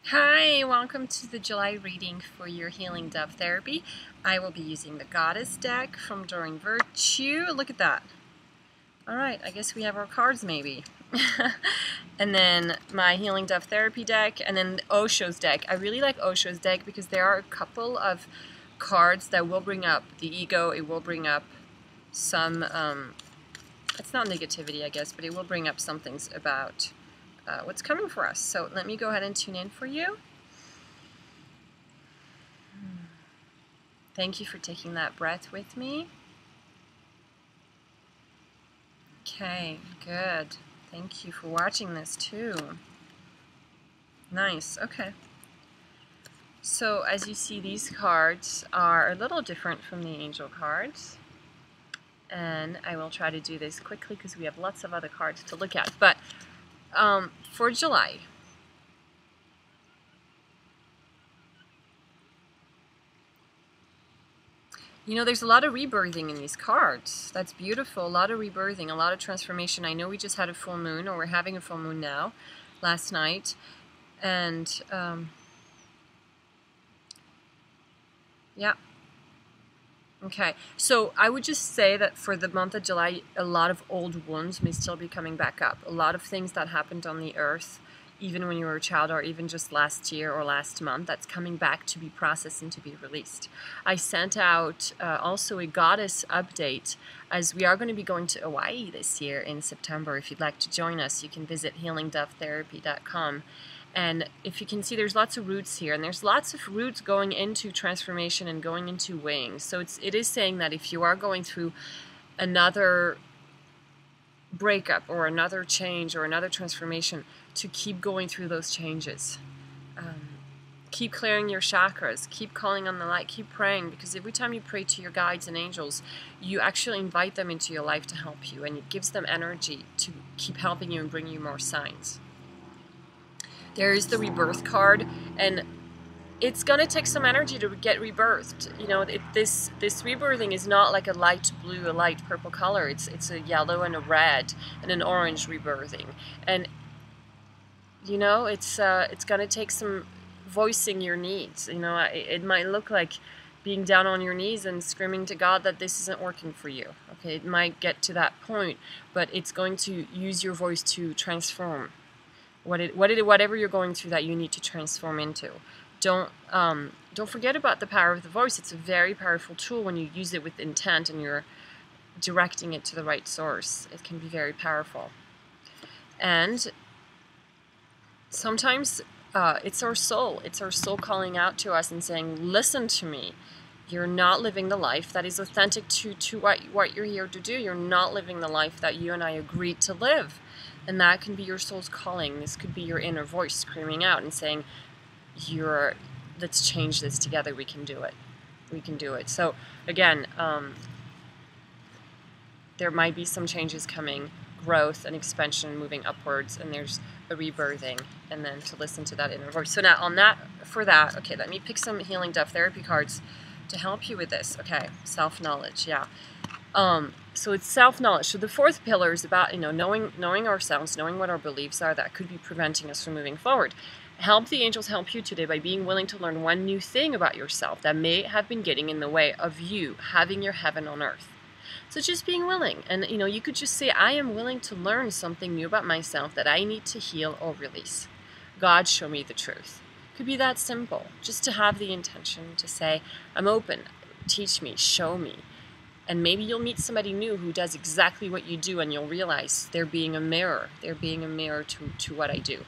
Hi, welcome to the July reading for your Healing Dove Therapy. I will be using the Goddess deck from Doreen Virtue. Look at that. Alright, I guess we have our cards maybe. And then my Healing Dove Therapy deck, and then Osho's deck. I really like Osho's deck because there are a couple of cards that will bring up the ego. It will bring up some, it's not negativity I guess, but it will bring up some things about what's coming for us. So let me go ahead and tune in for you. Thank you for taking that breath with me. Okay, good. Thank you for watching this too. Nice, okay. So as you see, these cards are a little different from the angel cards. And I will try to do this quickly because we have lots of other cards to look at. But for July, you know, there's a lot of rebirthing in these cards. That's beautiful. A lot of rebirthing, a lot of transformation. I know we just had a full moon, or we're having a full moon now, last night. And, yeah. Okay, so I would just say that for the month of July, a lot of old wounds may still be coming back up. A lot of things that happened on the earth, even when you were a child, or even just last year or last month, that's coming back to be processed and to be released. I sent out also a goddess update, as we are going to be going to Hawaii this year in September. If you'd like to join us, you can visit healingdovetherapy.com. And if you can see, there's lots of roots here, and there's lots of roots going into transformation and going into wings. So it is saying that if you are going through another breakup or another change or another transformation, to keep going through those changes. Keep clearing your chakras, keep calling on the light, keep praying, because every time you pray to your guides and angels, you actually invite them into your life to help you, and it gives them energy to keep helping you and bring you more signs. There is the rebirth card, and it's going to take some energy to get rebirthed. You know, this rebirthing is not like a light blue, a light purple color. It's a yellow and a red and an orange rebirthing. And, you know, it's going to take some voicing your needs. You know, it might look like being down on your knees and screaming to God that this isn't working for you. Okay, it might get to that point, but it's going to use your voice to transform whatever you're going through that you need to transform into. Don't forget about the power of the voice. It's a very powerful tool when you use it with intent and you're directing it to the right source. It can be very powerful. And sometimes it's our soul. It's our soul calling out to us and saying, listen to me. You're not living the life that is authentic to what you're here to do. You're not living the life that you and I agreed to live. And that can be your soul's calling. This could be your inner voice screaming out and saying, let's change this together. We can do it. We can do it. So again, there might be some changes coming, growth and expansion, moving upwards, and there's a rebirthing, and then to listen to that inner voice. So now okay, let me pick some Healing Dove Therapy cards to help you with this. Okay, self-knowledge, yeah. So it's self-knowledge. So the fourth pillar is about, you know, knowing ourselves, knowing what our beliefs are that could be preventing us from moving forward. Help the angels help you today by being willing to learn one new thing about yourself that may have been getting in the way of you having your heaven on earth. So just being willing, and you know, you could just say, I am willing to learn something new about myself that I need to heal or release. God, show me the truth. It could be that simple, just to have the intention to say, I'm open, teach me, show me. And maybe you'll meet somebody new who does exactly what you do, and you'll realize they're being a mirror. They're being a mirror to what I do.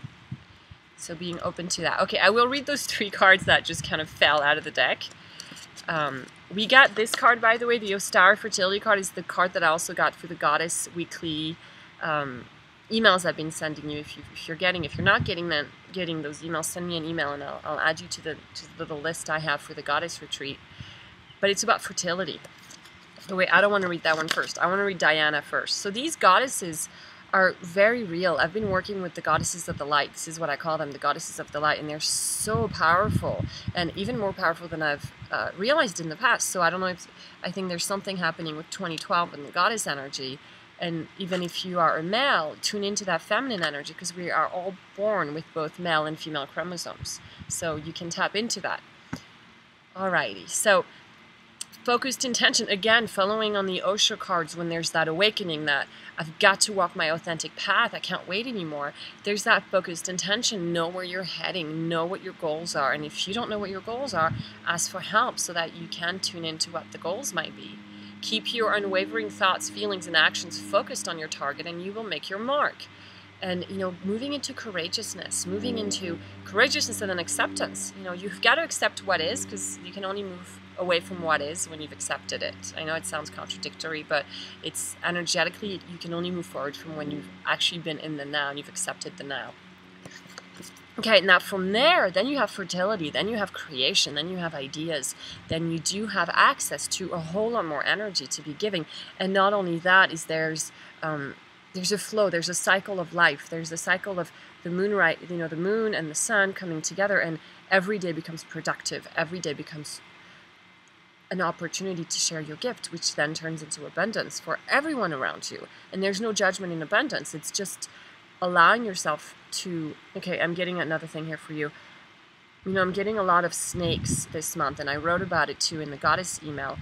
So being open to that. Okay, I will read those three cards that just kind of fell out of the deck. We got this card, by the way, the Ostara Fertility card is the card that I also got for the Goddess weekly emails I've been sending you. If you're not getting those emails, send me an email and I'll add you to the little list I have for the Goddess retreat. But it's about fertility. Oh, wait, I don't want to read that one first. I want to read Diana first. So these goddesses are very real. I've been working with the goddesses of the light. This is what I call them, the goddesses of the light, and they're so powerful, and even more powerful than I've realized in the past. So I don't know if I think there's something happening with 2012 and the goddess energy, And even if you are a male, tune into that feminine energy, because we are all born with both male and female chromosomes. So you can tap into that. Alrighty, so focused intention, again, following on the Osho cards, when there's that awakening that I've got to walk my authentic path, I can't wait anymore. There's that focused intention. Know where you're heading, know what your goals are. And if you don't know what your goals are, ask for help so that you can tune into what the goals might be. Keep your unwavering thoughts, feelings, and actions focused on your target, and you will make your mark. And, moving into courageousness and then acceptance. You've got to accept what is, because you can only move away from what is when you've accepted it. I know it sounds contradictory, but it's energetically, you can only move forward from when you've actually been in the now and you've accepted the now. Okay, now from there, then you have fertility, then you have creation, then you have ideas, then you do have access to a whole lot more energy to be giving. And not only that, there's a flow, there's a cycle of life, there's a cycle of the moon, the moon and the sun coming together, and every day becomes productive, every day becomes an opportunity to share your gift, which then turns into abundance for everyone around you. And there's no judgment in abundance, it's just allowing yourself to, okay, I'm getting another thing here for you. I'm getting a lot of snakes this month, and I wrote about it too in the goddess email,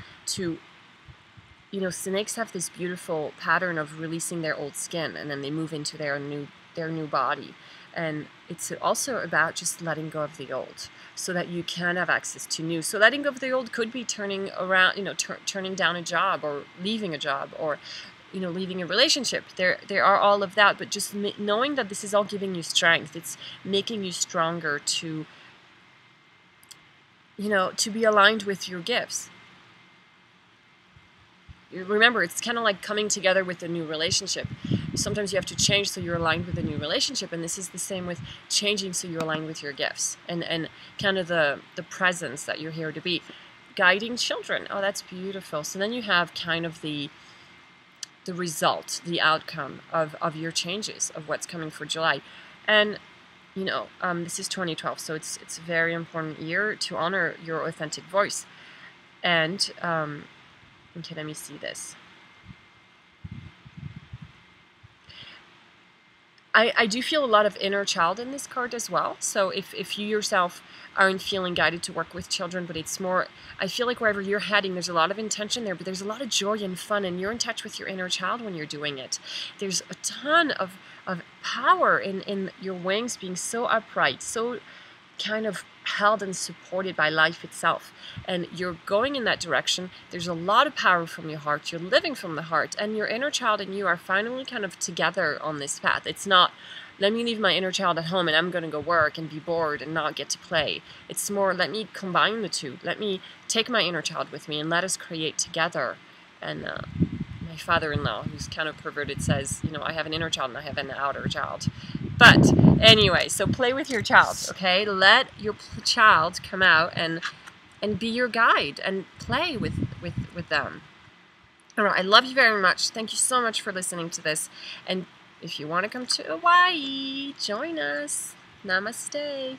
snakes have this beautiful pattern of releasing their old skin, and then they move into their new body. And it's also about just letting go of the old so that you can have access to new. So letting go of the old could be turning around, turning down a job, or leaving a job, or leaving a relationship. There are all of that, but just knowing that this is all giving you strength. It's making you stronger to be aligned with your gifts. Remember, it's kind of like coming together with a new relationship. Sometimes you have to change so you're aligned with a new relationship, and this is the same with changing so you're aligned with your gifts and kind of the presence that you're here to be. Guiding children. Oh, that's beautiful. So then you have kind of the result, the outcome of your changes, of what's coming for July. And this is 2012, so it's a very important year to honor your authentic voice. And okay, let me see this. I do feel a lot of inner child in this card as well. So if you yourself aren't feeling guided to work with children, but it's more, I feel like wherever you're heading, there's a lot of intention there, but there's a lot of joy and fun, and you're in touch with your inner child when you're doing it. There's a ton of power in your wings being so upright, so kind of held and supported by life itself, and you're going in that direction. There's a lot of power from your heart, you're living from the heart, and your inner child and you are finally kind of together on this path. It's not, let me leave my inner child at home and I'm going to go work and be bored and not get to play. It's more, let me combine the two, let me take my inner child with me and let us create together. And my father-in-law, who's kind of perverted, says, I have an inner child and I have an outer child. But anyway, so play with your child, okay? Let your child come out and be your guide and play with them. All right, I love you very much. Thank you so much for listening to this. And if you want to come to Hawaii, join us. Namaste.